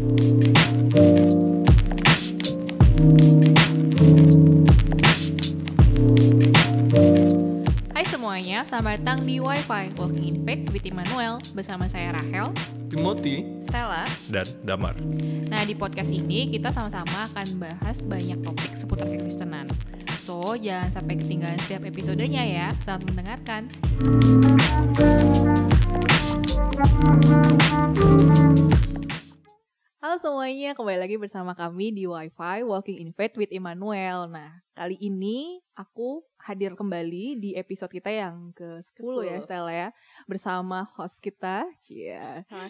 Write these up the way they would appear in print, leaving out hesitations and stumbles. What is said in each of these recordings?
Hai semuanya, selamat datang di Wi-Fi Walking in Faith with Immanuel. Bersama saya Rahel, Timothy, Stella. dan Damar. Nah, di podcast ini kita sama-sama akan bahas banyak topik seputar kekristenan. So, jangan sampai ketinggalan setiap episodenya ya. Selamat mendengarkan. Halo semuanya, kembali lagi bersama kami di Wi-Fi Walking in Faith with Immanuel. Nah, kali ini aku hadir kembali di episode kita yang ke-10 ya, Stella ya. Bersama host kita, sama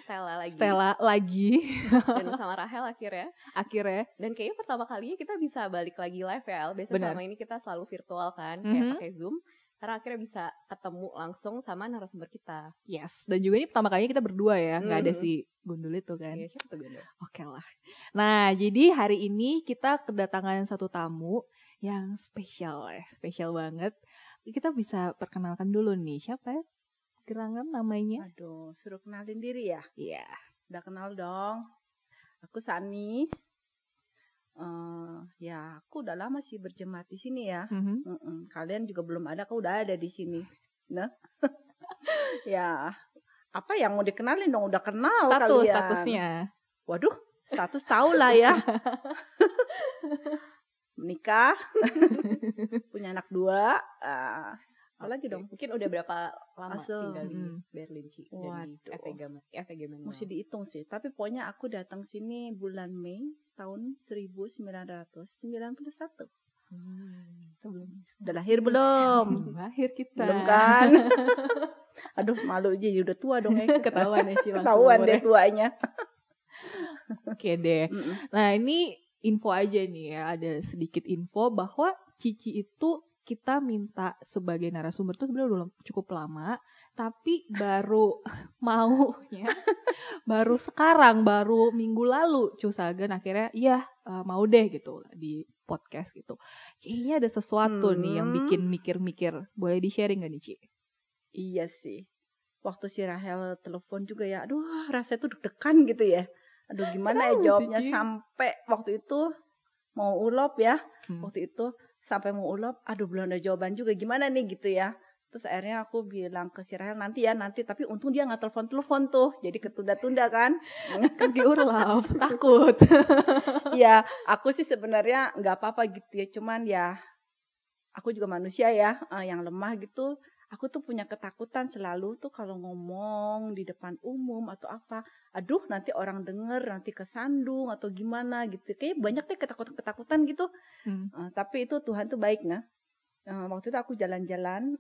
Stella lagi. dan sama Rahel akhirnya. Dan kayaknya pertama kalinya kita bisa balik lagi live ya, biasanya selama ini kita selalu virtual kan, kayak pakai Zoom. Karena akhirnya bisa ketemu langsung sama narasumber kita. Yes, dan juga ini pertama kalinya kita berdua ya, nggak ada si Gundul itu kan. Iya, siapa tuh Gundul? Oke lah. Nah, jadi hari ini kita kedatangan satu tamu yang spesial ya, spesial banget. Kita bisa perkenalkan dulu nih, siapa ya? Gerangan namanya? Aduh, suruh kenalin diri ya? Iya. Udah kenal dong. Aku Sani. Ya, aku udah lama sih berjemaat di sini ya. Kalian juga belum ada, aku udah ada di sini. Nah, ya, apa yang mau dikenalin dong? Udah kenal kalian. Statusnya. Waduh, status tahu lah ya. Menikah, punya anak 2. Apalagi dong? Mungkin udah berapa lama tinggal di Berlin, Ci? Waduh. Dari FEG Manuel. Mesti dihitung sih. Tapi pokoknya aku datang sini bulan Mei tahun 1991. Itu belum. Udah lahir belum? Lahir kita. Belum kan? Aduh, malu jadi udah tua dong ya. Ketahuan ya, Ci. Ketahuan deh tuanya. Oke deh. Nah, ini info aja nih ya. Ada sedikit info bahwa Cici itu kita minta sebagai narasumber tuh sebenarnya udah cukup lama, tapi baru maunya baru sekarang, baru minggu lalu Cusagen akhirnya mau deh gitu di podcast gitu. Kayaknya ada sesuatu nih yang bikin mikir-mikir. Boleh di-sharing gak nih, Ci? Iya sih. Waktu si Rahel telepon juga ya, aduh rasanya tuh deg-degan gitu ya. Aduh gimana ya jawabnya sampai waktu itu mau ulop ya. Waktu itu sampai mau ulop, aduh belum ada jawaban juga, gimana nih gitu ya. Terus akhirnya aku bilang ke si Rahel nanti, tapi untung dia gak telepon tuh, jadi ketunda-tunda kan. Pergi ulap, takut. Ya aku sih sebenarnya gak apa-apa gitu ya, cuman ya aku juga manusia ya, yang lemah gitu. Aku tuh punya ketakutan selalu tuh kalau ngomong di depan umum atau apa. Aduh nanti orang denger, nanti kesandung atau gimana gitu. Kayak banyak deh ketakutan gitu. Tapi itu Tuhan tuh baik nah. Waktu itu aku jalan-jalan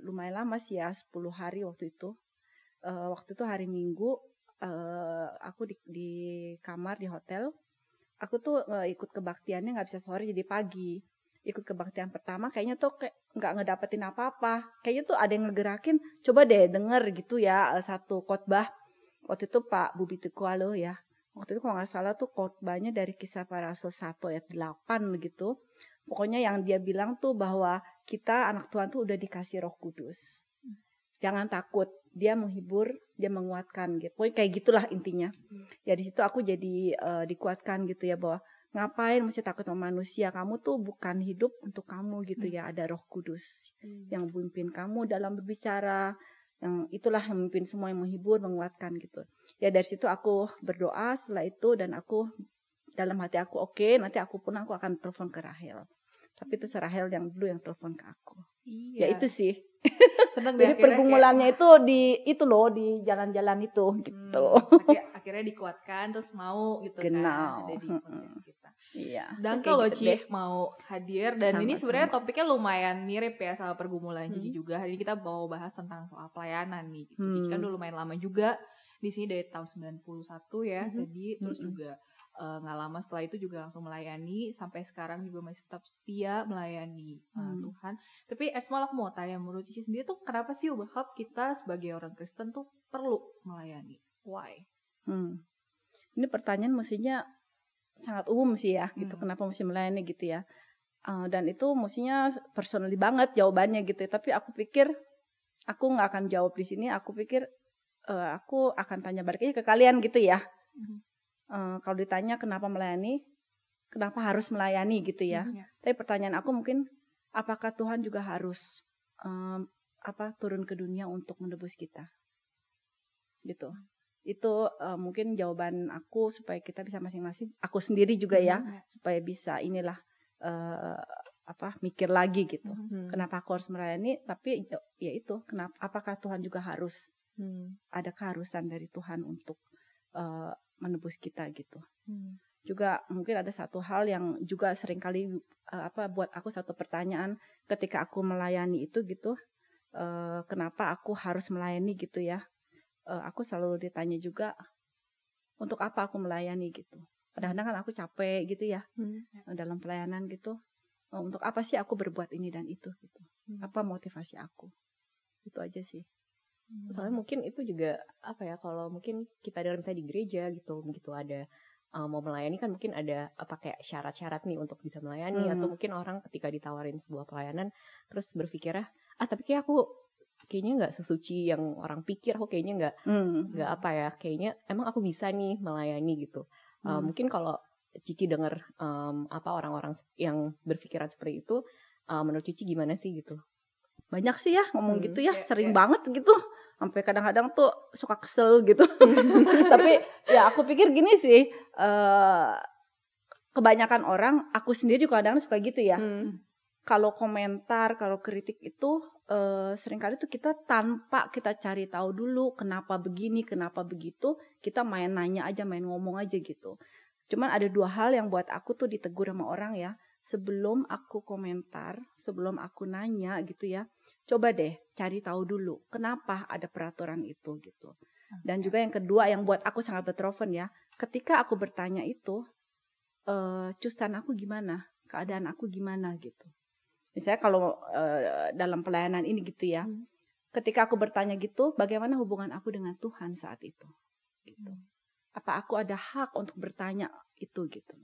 lumayan lama sih ya, 10 hari waktu itu. Waktu itu hari Minggu aku di kamar di hotel. Aku tuh ikut kebaktiannya gak bisa sore jadi pagi. Ikut kebaktian pertama kayaknya tuh kayak nggak ngedapetin apa-apa. Kayaknya tuh ada yang ngegerakin, coba deh denger gitu ya satu khotbah. Waktu itu Pak Bubi Tekualo ya. Waktu itu kalau nggak salah tuh khotbahnya dari Kisah Para Rasul 1 ayat 8 gitu. Pokoknya yang dia bilang tuh bahwa kita anak Tuhan tuh udah dikasih Roh Kudus. Jangan takut, dia menghibur, dia menguatkan gitu. Pokoknya kayak gitulah intinya. Ya di situ aku jadi dikuatkan gitu ya bahwa ngapain mesti takut sama manusia, kamu tuh bukan hidup untuk kamu gitu ya, ada Roh Kudus yang memimpin kamu dalam berbicara, yang itulah yang memimpin semua, yang menghibur, menguatkan gitu. Ya dari situ aku berdoa setelah itu dan aku dalam hati aku oke, nanti aku akan telepon ke Rahel. Tapi itu Rahel yang dulu yang telepon ke aku. Iya. Ya itu sih. Senang jadi pergumulannya kayak, itu loh di jalan-jalan itu gitu. Akhirnya dikuatkan terus mau gitu Genau. Kan ada di podcast kita. Iya. Dan kalau gitu Ci mau hadir dan ini sebenarnya topiknya lumayan mirip ya sama pergumulan Cici juga. Hari ini kita mau bahas tentang soal pelayanan nih. Gitu. Cici kan udah lumayan lama juga di sini dari tahun 91 ya tadi, terus juga nggak lama setelah itu juga langsung melayani sampai sekarang juga masih tetap setia melayani Tuhan. Tapi Ersmal aku mau tanya, menurut Cici sendiri tuh kenapa sih Ubahab kita sebagai orang Kristen tuh perlu melayani? Why? Ini pertanyaan mestinya sangat umum sih ya gitu, kenapa mesti melayani gitu ya. Dan itu mestinya personally banget jawabannya gitu. Tapi aku pikir aku nggak akan jawab di sini. Aku pikir aku akan tanya balik aja ke kalian gitu ya. kalau ditanya kenapa melayani, kenapa harus melayani gitu ya. Tapi pertanyaan aku mungkin, apakah Tuhan juga harus turun ke dunia untuk menebus kita? Gitu. Itu mungkin jawaban aku supaya kita bisa masing-masing, aku sendiri juga ya, supaya bisa inilah mikir lagi gitu. Kenapa aku harus melayani? Tapi ya itu, apakah Tuhan juga harus ada keharusan dari Tuhan untuk menebus kita gitu. Juga mungkin ada satu hal yang juga seringkali buat aku satu pertanyaan ketika aku melayani itu gitu. Kenapa aku harus melayani gitu ya? Aku selalu ditanya juga, untuk apa aku melayani gitu. Kadang-kadang kan aku capek gitu ya dalam pelayanan gitu. Untuk apa sih aku berbuat ini dan itu gitu. Apa motivasi aku? Itu aja sih. Soalnya mungkin itu juga kalau mungkin kita dalam misalnya di gereja gitu, begitu ada mau melayani kan mungkin ada kayak syarat-syarat nih untuk bisa melayani, atau mungkin orang ketika ditawarin sebuah pelayanan terus berpikirnya tapi kayaknya nggak sesuci yang orang pikir, aku kayaknya nggak kayaknya emang aku bisa nih melayani gitu. Mungkin kalau Cici dengar orang-orang yang berpikiran seperti itu, menurut Cici gimana sih gitu? Banyak sih ya ngomong gitu ya, sering banget gitu. Sampai kadang-kadang tuh suka kesel gitu. Tapi ya aku pikir gini sih, kebanyakan orang, aku sendiri kadang-kadang suka gitu ya. Kalau komentar, kalau kritik itu seringkali tuh kita tanpa kita cari tahu dulu kenapa begini, kenapa begitu, kita main nanya aja, main ngomong aja gitu. Cuman ada 2 hal yang buat aku tuh ditegur sama orang ya. Sebelum aku komentar, sebelum aku nanya gitu ya, coba deh cari tahu dulu kenapa ada peraturan itu gitu. Dan juga yang kedua yang buat aku sangat betrofen ya, ketika aku bertanya itu, custan aku gimana, keadaan aku gimana gitu. Misalnya kalau dalam pelayanan ini gitu ya, ketika aku bertanya gitu, bagaimana hubungan aku dengan Tuhan saat itu gitu. Apa aku ada hak untuk bertanya itu gitu.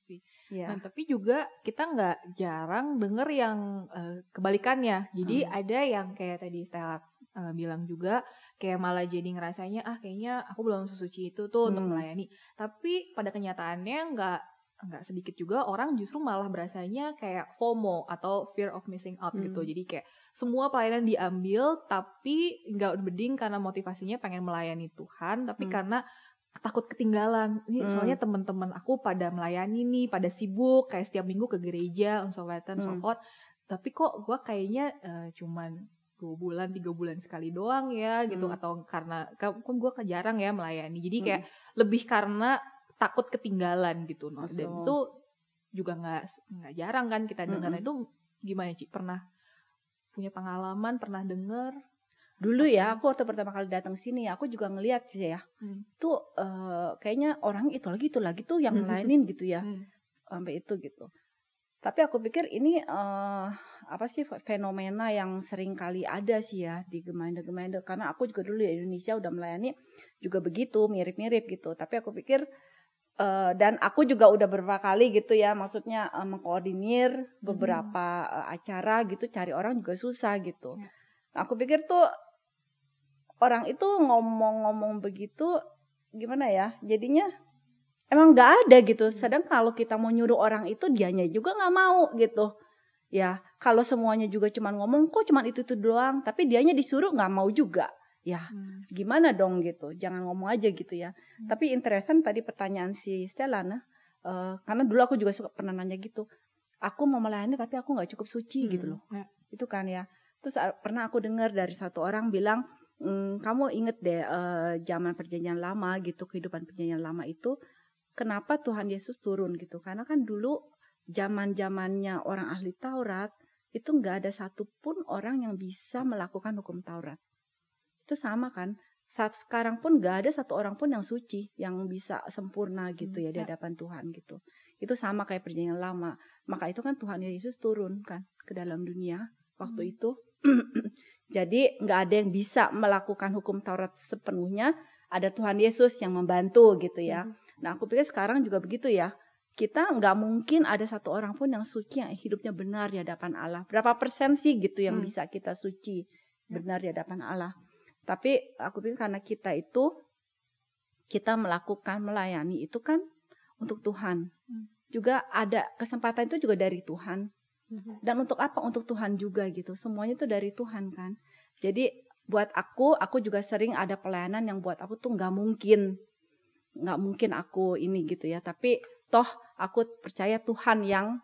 Sih. Nah, tapi juga kita nggak jarang denger yang kebalikannya. Jadi ada yang kayak tadi Stella bilang juga, kayak malah jadi ngerasanya kayaknya aku belum sesuci itu tuh untuk melayani. Tapi pada kenyataannya nggak sedikit juga orang justru malah berasanya kayak FOMO atau fear of missing out gitu. Jadi kayak semua pelayanan diambil tapi nggak beding karena motivasinya pengen melayani Tuhan, tapi karena takut ketinggalan. Ini soalnya teman-teman aku pada melayani nih, pada sibuk kayak setiap minggu ke gereja, so forth. Tapi kok gue kayaknya cuman 2 bulan, 3 bulan sekali doang ya gitu. Atau karena kan gue jarang ya melayani. Jadi kayak lebih karena takut ketinggalan gitu. Dan itu juga nggak jarang kan kita dengar. Itu gimana Ci? Pernah punya pengalaman, pernah dengar? Dulu ya, aku waktu pertama kali datang sini, aku juga ngeliat sih ya, tuh kayaknya orang itu lagi tuh yang ngelainin gitu ya, sampai itu gitu. Tapi aku pikir ini fenomena yang sering kali ada sih ya di gemeinde-gemeinde. Karena aku juga dulu di Indonesia udah melayani juga begitu, mirip-mirip gitu. Tapi aku pikir dan aku juga udah beberapa kali gitu ya, maksudnya mengkoordinir beberapa acara gitu, cari orang juga susah gitu. Aku pikir tuh orang itu ngomong-ngomong begitu gimana ya, jadinya emang nggak ada gitu. Sedang kalau kita mau nyuruh orang itu, dianya juga nggak mau gitu. Ya kalau semuanya juga cuman ngomong, kok cuman itu doang, tapi dianya disuruh nggak mau juga. Ya gimana dong gitu, jangan ngomong aja gitu ya. Tapi interesan tadi pertanyaan si Stella, karena dulu aku juga pernah nanya gitu. Aku mau melayani tapi aku nggak cukup suci gitu loh. Itu kan ya. Terus pernah aku dengar dari satu orang bilang, kamu inget deh zaman perjanjian lama gitu, kehidupan perjanjian lama itu, kenapa Tuhan Yesus turun gitu. Karena kan dulu zaman-zamannya orang ahli Taurat, itu gak ada satupun orang yang bisa melakukan hukum Taurat. Itu sama kan, saat sekarang pun gak ada satu orang pun yang suci, yang bisa sempurna gitu ya di hadapan Tuhan gitu. Itu sama kayak perjanjian lama. Maka itu kan Tuhan Yesus turun kan ke dalam dunia waktu itu. Jadi nggak ada yang bisa melakukan hukum Taurat sepenuhnya, ada Tuhan Yesus yang membantu gitu ya. Nah aku pikir sekarang juga begitu ya. Kita nggak mungkin ada satu orang pun yang suci, yang hidupnya benar di hadapan Allah. Berapa persen sih gitu yang bisa kita suci benar di hadapan Allah. Tapi aku pikir karena kita itu kita melakukan melayani itu kan untuk Tuhan. Juga ada kesempatan itu juga dari Tuhan. Dan untuk apa? Untuk Tuhan juga gitu. Semuanya itu dari Tuhan kan. Jadi buat aku juga sering ada pelayanan yang buat aku tuh nggak mungkin aku ini gitu ya. Tapi toh aku percaya Tuhan yang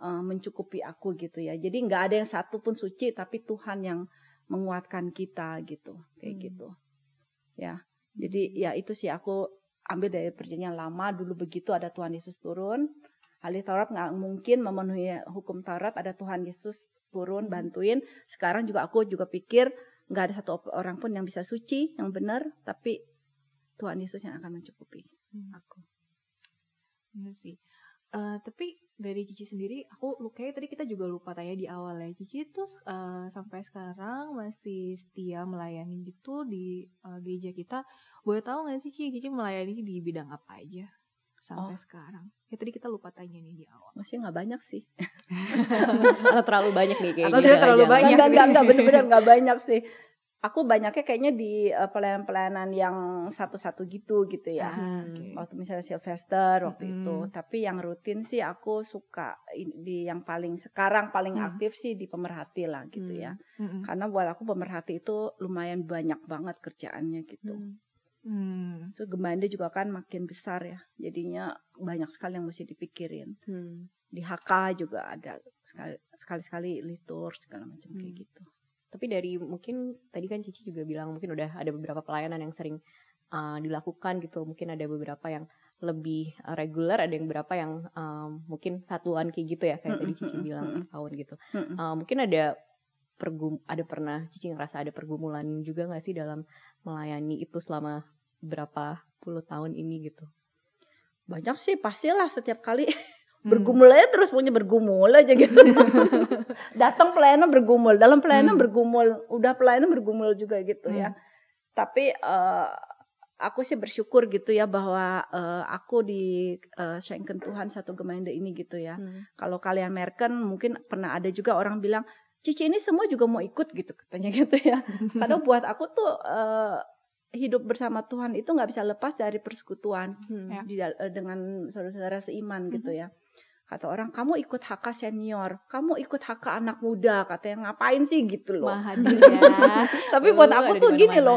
mencukupi aku gitu ya. Jadi nggak ada yang satu pun suci, tapi Tuhan yang menguatkan kita gitu, kayak gitu. Ya, jadi ya itu sih aku ambil dari perjanjian lama. Dulu begitu ada Tuhan Yesus turun. Ahli Taurat nggak mungkin memenuhi hukum Taurat, ada Tuhan Yesus turun bantuin. Sekarang aku juga pikir nggak ada satu orang pun yang bisa suci, yang benar, tapi Tuhan Yesus yang akan mencukupi aku. Benar sih. Tapi dari Cici sendiri, tadi kita juga lupa tanya di awal ya. Cici tuh sampai sekarang masih setia melayani gitu di gereja kita. Boleh tahu nggak sih Cici melayani di bidang apa aja sampai sekarang? Ya tadi kita lupa tanya nih di awal. Maksudnya nggak banyak sih. Atau terlalu banyak nih kayaknya. Atau dia terlalu banyak. Enggak, bener-bener nggak banyak sih. Aku banyaknya kayaknya di pelayanan-pelayanan yang satu-satu gitu ya. Okay. Waktu misalnya Sylvester waktu itu. Tapi yang rutin sih aku suka di yang paling aktif sih di pemerhati lah gitu ya. Karena buat aku pemerhati itu lumayan banyak banget kerjaannya gitu. So Gembanda juga kan makin besar ya. Jadinya banyak sekali yang mesti dipikirin. Di HK juga ada sekali-sekali litur segala macam kayak gitu. Tapi dari mungkin tadi kan Cici juga bilang mungkin udah ada beberapa pelayanan yang sering dilakukan gitu. Mungkin ada beberapa yang lebih reguler, ada yang beberapa yang mungkin satuan kayak gitu ya, kayak tadi Cici bilang per tahun gitu. Mungkin ada pernah Cici ngerasa ada pergumulan juga nggak sih dalam melayani itu selama berapa puluh tahun ini gitu? Banyak sih, pastilah setiap kali bergumul aja terus punya bergumul aja gitu. Datang pelayanan bergumul, dalam pelayanan bergumul, udah pelayanan bergumul juga gitu ya. Tapi aku sih bersyukur gitu ya bahwa aku di-Schenken Tuhan satu Gemeinde ini gitu ya. Kalau kalian merken mungkin pernah ada juga orang bilang, Cici ini semua juga mau ikut gitu katanya gitu ya. Karena buat aku tuh hidup bersama Tuhan itu nggak bisa lepas dari persekutuan dengan saudara-saudara seiman gitu ya. Kata orang, kamu ikut HK senior, kamu ikut HK anak muda, katanya ngapain sih gitu loh. Hadir ya. Tapi buat aku tuh gini loh,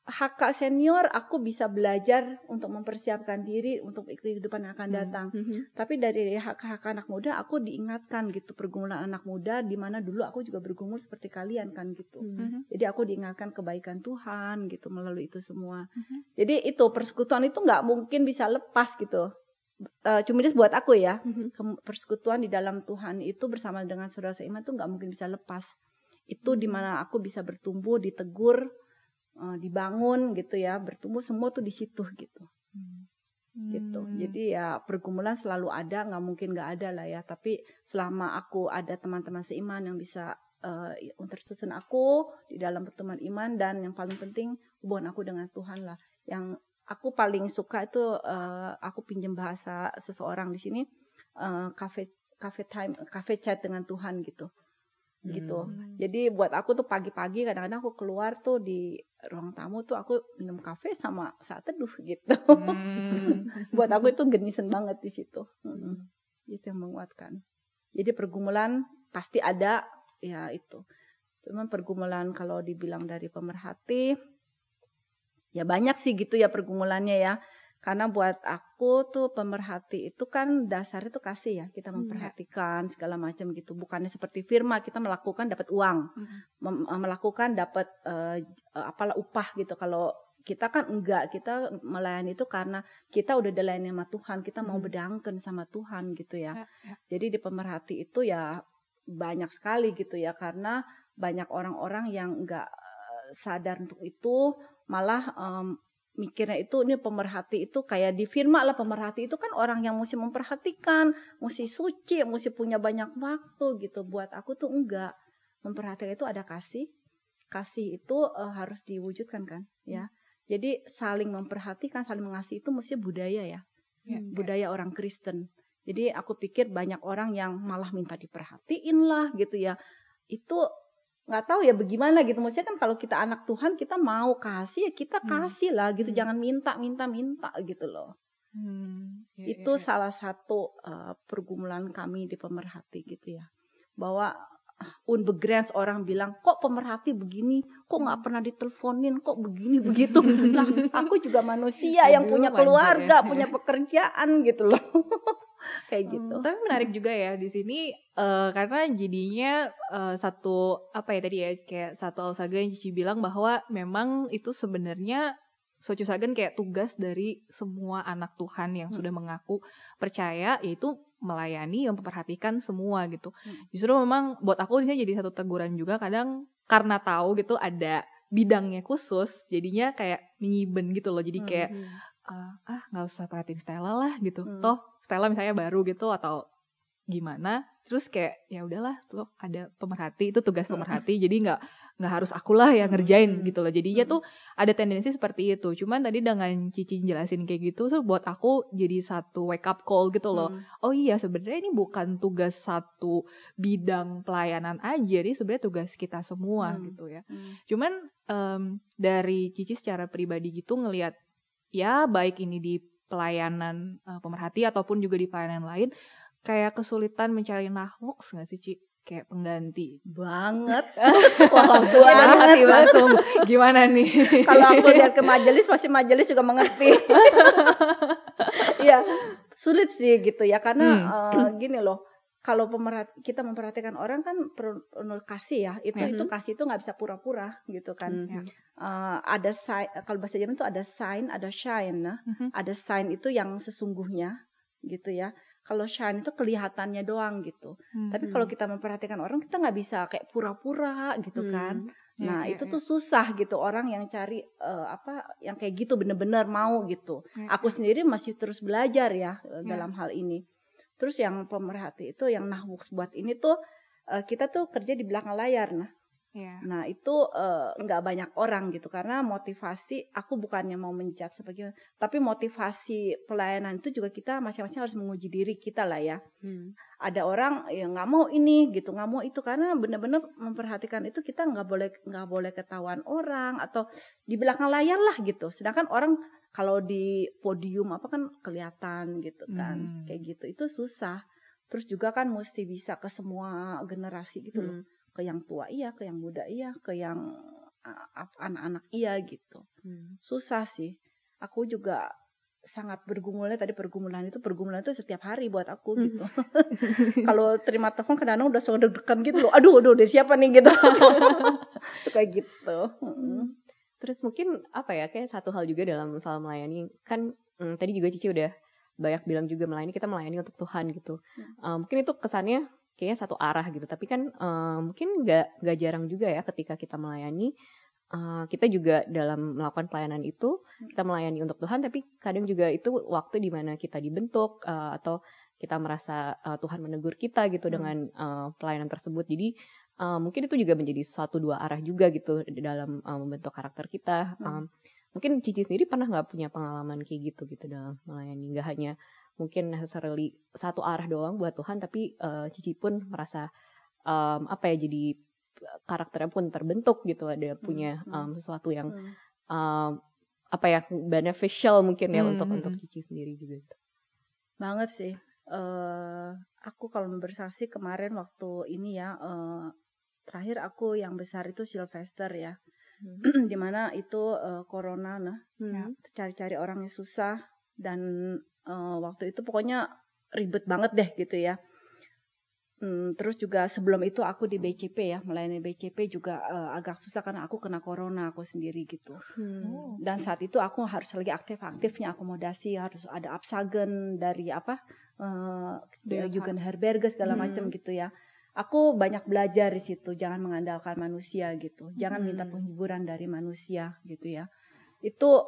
HK senior aku bisa belajar untuk mempersiapkan diri untuk kehidupan yang akan datang. Tapi dari HK anak muda aku diingatkan gitu pergumulan anak muda, di mana dulu aku juga bergumul seperti kalian kan gitu. Jadi aku diingatkan kebaikan Tuhan gitu melalui itu semua. Jadi itu persekutuan itu nggak mungkin bisa lepas gitu. Cuma buat aku ya, persekutuan di dalam Tuhan itu bersama dengan saudara seiman itu nggak mungkin bisa lepas. Itu dimana aku bisa bertumbuh, ditegur, dibangun gitu ya, bertumbuh semua tuh di situ gitu. Gitu. Jadi ya pergumulan selalu ada, nggak mungkin nggak ada lah ya. Tapi selama aku ada teman-teman seiman yang bisa unterstützen aku di dalam pertemuan iman, dan yang paling penting hubungan aku dengan Tuhan lah. Yang aku paling suka itu aku pinjam bahasa seseorang di sini, cafe chat dengan Tuhan gitu. Jadi buat aku tuh pagi-pagi kadang-kadang aku keluar tuh di ruang tamu tuh aku minum kafe sama saat teduh gitu. Buat aku itu genisen banget di situ. Itu yang menguatkan. Jadi pergumulan pasti ada ya itu. Cuman pergumulan kalau dibilang dari pemerhati ya banyak sih gitu ya pergumulannya ya. Karena buat aku tuh pemerhati itu kan dasarnya tuh kasih ya. Kita memperhatikan segala macam gitu. Bukannya seperti firma kita melakukan dapat uang. Melakukan dapat upah gitu. Kalau kita kan enggak. Kita melayani itu karena kita udah dilayani sama Tuhan. Kita mau berdangken sama Tuhan gitu ya. Jadi di pemerhati itu ya banyak sekali gitu ya. Karena banyak orang-orang yang enggak sadar untuk itu. Malah mikirnya itu ini pemerhati itu kayak di firma lah, pemerhati itu kan orang yang mesti memperhatikan, mesti suci, mesti punya banyak waktu gitu. Buat aku tuh enggak. Memperhatikan itu ada kasih. Kasih itu harus diwujudkan kan ya. Jadi saling memperhatikan, saling mengasihi itu mesti budaya ya. Budaya orang Kristen. Jadi aku pikir banyak orang yang malah minta diperhatiin lah gitu ya. Itu nggak tahu ya bagaimana gitu. Maksudnya kan kalau kita anak Tuhan, kita mau kasih ya kita kasih lah gitu. Jangan minta gitu loh. Itu salah satu pergumulan kami di pemerhati gitu ya. Bahwa unbegrens orang bilang, kok pemerhati begini, kok nggak pernah diteleponin, kok begini begitu. Nah, aku juga manusia yang punya keluarga, punya pekerjaan gitu loh. Kayak gitu. Tapi menarik juga ya di sini karena jadinya satu apa ya tadi ya, kayak satu ausaga yang Cici bilang bahwa memang itu sebenarnya Sojusagen kayak tugas dari semua anak Tuhan yang sudah mengaku percaya, yaitu melayani, memperhatikan semua gitu. Justru memang buat aku ini jadi satu teguran juga kadang karena tahu gitu ada bidangnya khusus, jadinya kayak menyiben gitu loh. Jadi kayak nggak usah perhatiin Stella lah gitu. Toh Stella misalnya baru gitu atau gimana, terus kayak ya udahlah tuh ada pemerhati, itu tugas pemerhati, jadi nggak harus akulah yang ngerjain gitu loh. Jadinya tuh ada tendensi seperti itu. Cuman tadi dengan Cici jelasin kayak gitu tuh buat aku jadi satu wake up call gitu loh. Oh iya, sebenarnya ini bukan tugas satu bidang pelayanan aja, ini sebenarnya tugas kita semua gitu ya. Cuman dari Cici secara pribadi gitu ngelihat ya baik ini di pelayanan pemerhati ataupun juga di pelayanan lain, kayak kesulitan mencari nahwuks gak sih, Ci? Kayak pengganti. Banget. Wah, banget. Langsung gimana nih? Kalau aku lihat ke majelis, pasti majelis juga mengerti. Iya, sulit sih gitu ya. Karena gini loh, kalau kita memperhatikan orang kan perlu kasih ya. Itu kasih itu gak bisa pura-pura gitu kan. Ada sign, kalau bahasa Jerman itu ada sign, ada shine. Ada sign itu yang sesungguhnya gitu ya. Kalau shine itu kelihatannya doang gitu. Tapi kalau kita memperhatikan orang, kita nggak bisa kayak pura-pura gitu kan. Nah itu tuh susah gitu, orang yang cari yang kayak gitu bener-bener mau gitu. Aku sendiri masih terus belajar ya dalam hal ini. Terus yang pemerhati itu, yang nahwuks buat ini tuh kita tuh kerja di belakang layar. Nah itu nggak banyak orang gitu, karena motivasi, aku bukannya mau menjudge sebagai, tapi motivasi pelayanan itu juga kita masing-masing harus menguji diri kita lah ya. Ada orang yang nggak mau ini gitu, nggak mau itu, karena benar-benar memperhatikan itu kita nggak boleh ketahuan orang atau di belakang layar lah gitu. Sedangkan orang kalau di podium apa kan kelihatan gitu kan, kayak gitu itu susah. Terus juga kan mesti bisa ke semua generasi gitu loh. Ke yang tua iya, ke yang muda iya, ke yang anak-anak iya gitu. Susah sih. Aku juga sangat bergumulnya, tadi pergumulan itu setiap hari buat aku gitu. Kalau terima telepon kadang-kadang udah suka deg-degan gitu loh. Aduh dari siapa nih gitu. Suka gitu. Terus mungkin apa ya, kayak satu hal juga dalam soal melayani kan, tadi juga Cici udah banyak bilang juga kita melayani untuk Tuhan gitu. Mungkin itu kesannya kayaknya satu arah gitu, tapi kan mungkin nggak jarang juga ya ketika kita melayani, kita juga dalam melakukan pelayanan itu kita melayani untuk Tuhan, tapi kadang juga itu waktu di mana kita dibentuk atau kita merasa Tuhan menegur kita gitu dengan pelayanan tersebut. Jadi mungkin itu juga menjadi suatu dua arah juga gitu dalam membentuk karakter kita. Mungkin Cici sendiri pernah nggak punya pengalaman kayak gitu dalam melayani, nggak hanya mungkin necessarily satu arah doang buat Tuhan, tapi Cici pun merasa jadi karakternya pun terbentuk gitu, ada punya sesuatu yang beneficial mungkin ya untuk Cici sendiri juga. Banget sih. Aku kalau bersaksi kemarin waktu ini ya, terakhir aku yang besar itu Silvester ya, dimana itu corona cari-cari orangnya susah, dan waktu itu pokoknya ribet banget deh gitu ya. Terus juga sebelum itu aku di BCP ya, melayani BCP juga agak susah karena aku kena corona aku sendiri gitu. Dan saat itu aku harus lagi aktif-aktifnya akomodasi, harus ada Absagen dari Jugendherberge segala macam gitu ya. Aku banyak belajar di situ, jangan mengandalkan manusia gitu, jangan minta penghiburan dari manusia gitu ya. Itu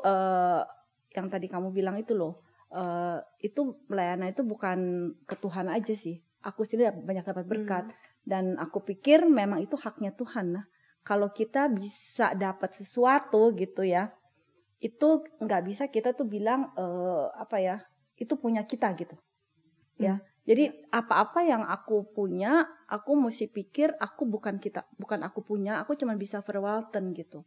yang tadi kamu bilang itu loh. Itu pelayanan itu bukan ke Tuhan aja sih. Aku sendiri banyak dapat berkat, dan aku pikir memang itu haknya Tuhan. Nah, kalau kita bisa dapat sesuatu gitu ya, itu nggak bisa kita tuh bilang itu punya kita gitu, ya. Jadi apa-apa yang aku punya, aku mesti pikir bukan aku punya, aku cuma bisa verwalten gitu.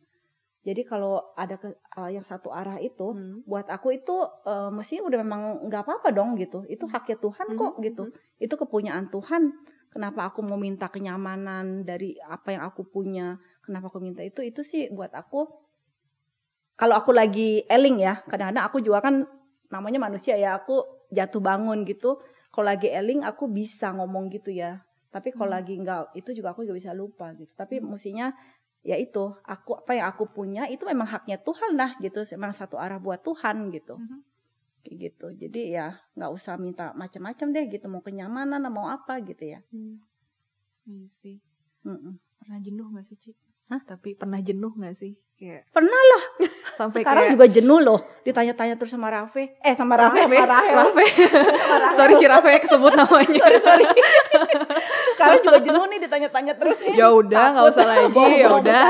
Jadi kalau ada yang satu arah itu, buat aku itu mesti udah memang nggak apa-apa dong gitu. Itu haknya Tuhan kok gitu. Itu kepunyaan Tuhan. Kenapa aku mau minta kenyamanan dari apa yang aku punya? Kenapa aku minta itu? Itu sih buat aku. Kalau aku lagi eling ya, kadang-kadang aku juga kan namanya manusia ya. Aku jatuh bangun gitu. Kalau lagi eling aku bisa ngomong gitu ya. Tapi kalau lagi enggak, itu juga aku juga bisa lupa gitu. Tapi mestinya ya itu, apa yang aku punya itu memang haknya Tuhan lah gitu, memang satu arah buat Tuhan gitu, kayak gitu. Jadi ya nggak usah minta macam-macam deh gitu, mau kenyamanan, mau apa gitu ya. Iya sih. Pernah jenuh nggak sih, Ci? Tapi pernah jenuh nggak sih? Kayak pernah lah. Sampai sekarang kayak... juga jenuh loh, ditanya-tanya terus sama Rafe. Sama Rahel. Sorry Ci, Rafe kesebut namanya. sorry. Sekarang juga jenuh nih ditanya-tanya terus nih. Ya udah nggak usah lagi, ya udah.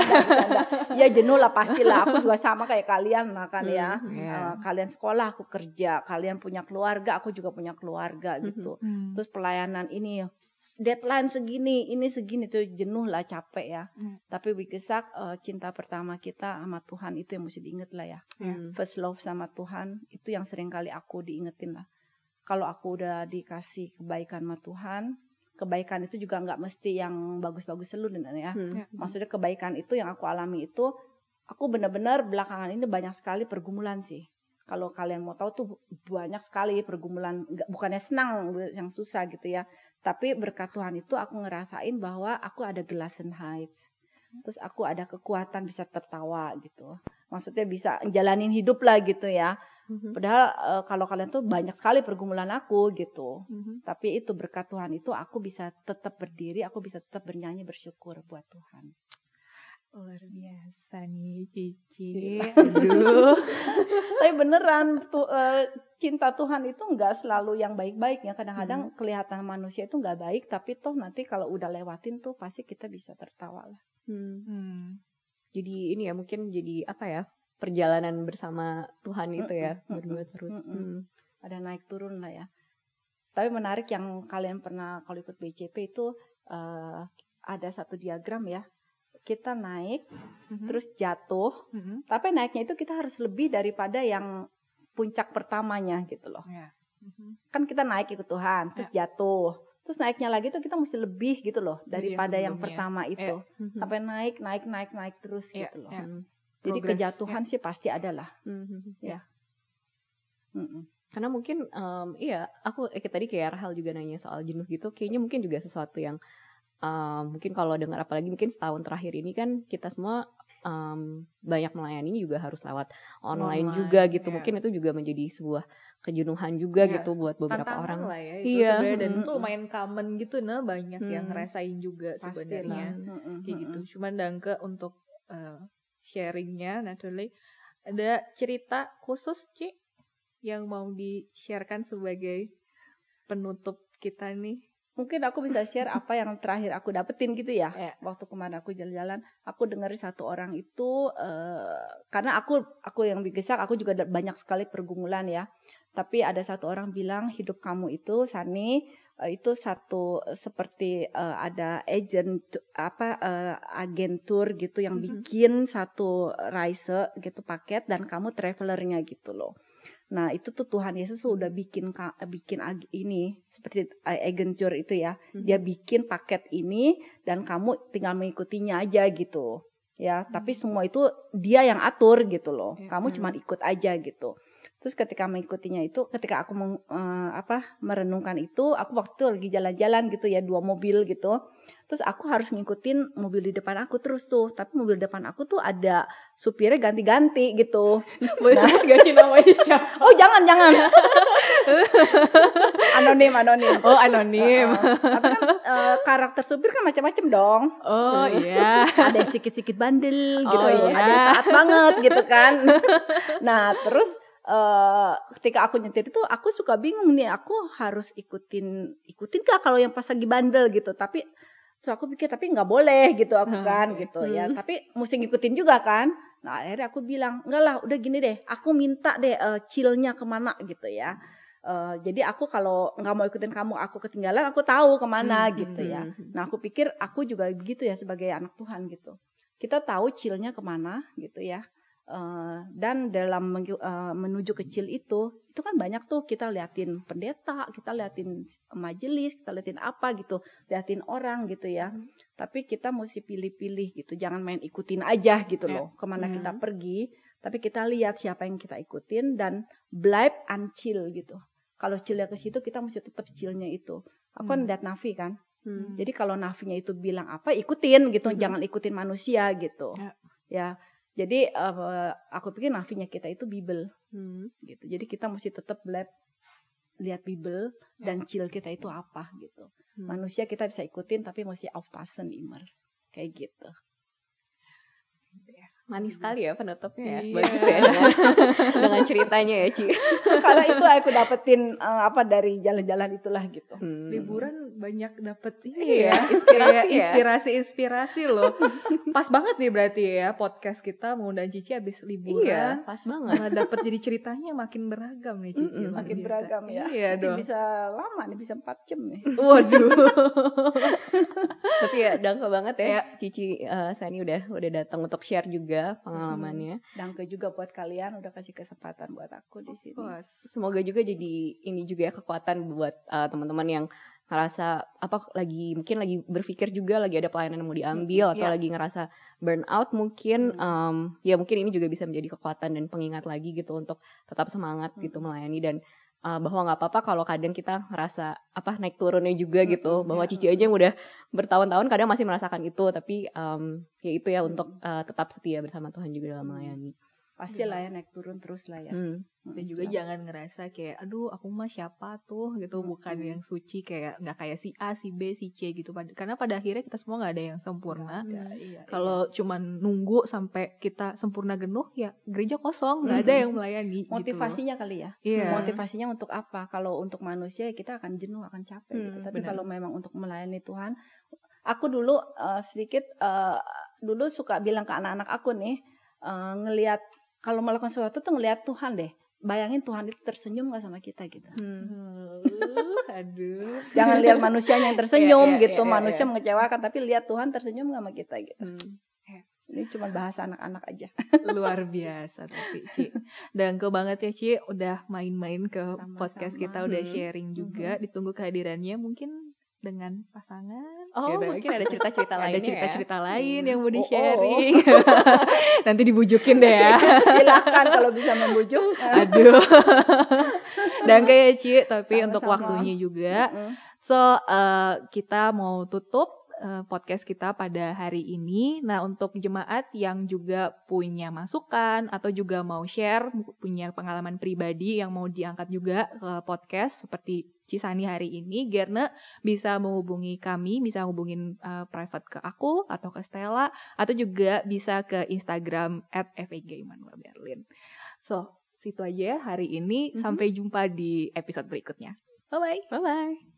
Ya jenuh lah pastilah. Aku juga sama kayak kalian lah kan ya. Kalian sekolah, aku kerja. Kalian punya keluarga, aku juga punya keluarga gitu. Terus pelayanan ini, deadline segini, ini segini tuh jenuh lah, capek ya. Tapi Wigesak cinta pertama kita sama Tuhan itu yang mesti diinget lah ya. First love sama Tuhan itu yang sering kali aku diingetin lah. Kalau aku udah dikasih kebaikan sama Tuhan, kebaikan itu juga nggak mesti yang bagus-bagus selalu ya. Maksudnya kebaikan itu yang aku alami itu, aku benar-benar belakangan ini banyak sekali pergumulan sih. Kalau kalian mau tahu tuh banyak sekali pergumulan, bukannya senang yang susah gitu ya. Tapi berkat Tuhan itu aku ngerasain bahwa aku ada Gelassenheit. Terus aku ada kekuatan bisa tertawa gitu. Maksudnya bisa jalanin hidup lah gitu ya. Padahal kalau kalian tuh banyak sekali pergumulan aku gitu. Tapi itu berkat Tuhan itu aku bisa tetap berdiri, aku bisa tetap bernyanyi bersyukur buat Tuhan. Luar biasa nih Cici. Aduh. Tapi beneran cinta Tuhan itu nggak selalu yang baik-baik ya. Kadang-kadang kelihatan manusia itu nggak baik, tapi toh nanti kalau udah lewatin tuh pasti kita bisa tertawa lah. Jadi ini ya mungkin jadi apa ya, perjalanan bersama Tuhan itu ya, berdua terus. Ada naik turun lah ya. Tapi menarik yang kalian pernah kalau ikut BCP itu ada satu diagram ya. Kita naik, terus jatuh, tapi naiknya itu kita harus lebih daripada yang puncak pertamanya gitu loh. Kan kita naik ikut Tuhan, terus jatuh, terus naiknya lagi tuh kita mesti lebih gitu loh daripada yang pertama itu. Sampai naik terus gitu loh. Jadi kejatuhan sih pasti ada lah. Ya. Karena mungkin aku tadi kayak Rahel juga nanya soal jenuh gitu, kayaknya mungkin juga sesuatu yang mungkin kalau dengar, apalagi mungkin setahun terakhir ini kan kita semua banyak melayani juga harus lewat online juga gitu. Mungkin itu juga menjadi sebuah kejenuhan juga gitu buat beberapa tantangan orang lah ya, itu sebenarnya. Dan itu lumayan common gitu, banyak yang ngerasain juga sebenarnya kayak gitu. Cuman Dangke untuk sharingnya, naturally ada cerita khusus Ci yang mau di-sharekan sebagai penutup kita nih. Mungkin aku bisa share apa yang terakhir aku dapetin gitu ya. Waktu kemarin aku jalan-jalan, aku dengar satu orang itu, karena aku yang Wigesak, aku juga banyak sekali pergumulan ya. Tapi ada satu orang bilang, hidup kamu itu Sani, itu satu seperti ada agentur gitu yang bikin satu reise gitu paket, dan kamu travelernya gitu loh. Nah itu tuh Tuhan Yesus udah bikin ini seperti agentur itu ya. Dia bikin paket ini dan kamu tinggal mengikutinya aja gitu ya. Tapi semua itu dia yang atur gitu loh. Kamu cuma ikut aja gitu. Terus ketika mengikutinya itu, ketika aku merenungkan itu, aku waktu itu lagi jalan-jalan gitu ya, 2 mobil gitu. Terus aku harus ngikutin mobil di depan aku terus tuh. Tapi mobil depan aku tuh ada supirnya ganti-ganti gitu. Boleh sebut gak sih namanya siapa? Oh jangan. Anonim. Oh anonim. Tapi kan karakter supir kan macam-macam dong. Oh iya. Ada yang sedikit-sedikit bandel gitu. Ada yang taat banget gitu kan. Nah terus ketika aku nyetir itu aku suka bingung nih, aku harus ikutin gak kalau yang pas lagi bandel gitu. Tapi terus aku pikir tapi nggak boleh gitu aku kan gitu ya. Tapi mesti ngikutin juga kan. Nah akhirnya aku bilang enggak lah, udah gini deh, aku minta deh chill-nya kemana gitu ya. Jadi aku kalau nggak mau ikutin kamu, aku ketinggalan, aku tahu kemana gitu ya. Nah aku pikir aku juga begitu ya sebagai anak Tuhan gitu. Kita tahu chill-nya kemana gitu ya. Dan dalam menuju ke chill itu kan banyak tuh kita liatin pendeta, kita liatin majelis, kita liatin apa gitu, liatin orang gitu ya. Tapi kita mesti pilih-pilih gitu, jangan main ikutin aja gitu loh kemana kita pergi. Tapi kita lihat siapa yang kita ikutin dan blind and chill gitu. Kalau chillnya ke situ kita mesti tetap chillnya itu. Aku kan lihat Nafi kan. Jadi kalau Nafinya itu bilang apa ikutin gitu, jangan ikutin manusia gitu. Ya. Jadi aku pikir Nafinya kita itu Bible. Gitu. Jadi kita mesti tetap lihat Bible dan chill kita itu apa gitu. Manusia kita bisa ikutin tapi mesti aufpassen immer. Kayak gitu. Manis sekali ya penutupnya ya. Bagus ya dengan ceritanya ya Ci. Karena itu aku dapetin dari jalan-jalan itulah gitu. Liburan banyak dapet inspirasi loh. Pas banget nih berarti ya podcast kita mengundang Cici habis liburan. Iya, pas banget. Dapet jadi ceritanya makin beragam nih Cici. Makin beragam ya. Iya dong. Bisa lama nih, bisa 4 jam nih. Waduh. Tapi ya dangke banget ya Cici Sani udah datang untuk share juga pengalamannya. Dangke juga buat kalian udah kasih kesempatan buat aku di sini. Semoga juga jadi ini juga ya kekuatan buat teman-teman yang ngerasa mungkin lagi berpikir juga lagi ada pelayanan yang mau diambil atau lagi ngerasa burnout mungkin ya mungkin ini juga bisa menjadi kekuatan dan pengingat lagi gitu untuk tetap semangat gitu melayani dan bahwa nggak apa-apa kalau kadang kita ngerasa naik turunnya juga gitu, bahwa Cici aja yang udah bertahun-tahun kadang masih merasakan itu, tapi ya itu ya untuk tetap setia bersama Tuhan juga dalam melayani. Pastilah ya naik turun terus lah ya. Dan juga jangan ngerasa kayak aduh aku mah siapa tuh gitu, bukan yang suci, kayak nggak kayak si A, si B, si C gitu. Karena pada akhirnya kita semua nggak ada yang sempurna. Kalau cuman nunggu sampai kita sempurna penuh ya gereja kosong, nggak ada yang melayani. Motivasinya gitu kali ya. Motivasinya untuk apa? Kalau untuk manusia kita akan jenuh, akan capek gitu. Tapi kalau memang untuk melayani Tuhan, aku dulu dulu suka bilang ke anak-anak aku nih, ngelihat kalau melakukan sesuatu tuh ngelihat Tuhan deh. Bayangin Tuhan itu tersenyum gak sama kita gitu. Aduh. Jangan lihat manusianya yang tersenyum gitu. Manusia mengecewakan, tapi lihat Tuhan tersenyum gak sama kita gitu. Ini cuma bahasa anak-anak aja. Luar biasa tapi Ci. Dangke banget ya Ci, udah main-main ke podcast kita, udah sharing juga. Ditunggu kehadirannya mungkin dengan pasangan. Mungkin ada cerita-cerita lain. Ada cerita-cerita lain yang mau di-sharing. Nanti dibujukin deh ya. Silakan kalau bisa membujuk. Aduh. Dan kayak Ci, tapi untuk waktunya juga. So, kita mau tutup podcast kita pada hari ini. Nah, untuk jemaat yang juga punya masukan atau juga mau share, punya pengalaman pribadi yang mau diangkat juga ke podcast seperti Cisani hari ini, Gerne bisa menghubungi kami, bisa hubungin private ke aku atau ke Stella, atau juga bisa ke Instagram @feg_Immanuel_Berlin. So, situ aja ya hari ini. Sampai jumpa di episode berikutnya. Bye-bye. Bye-bye.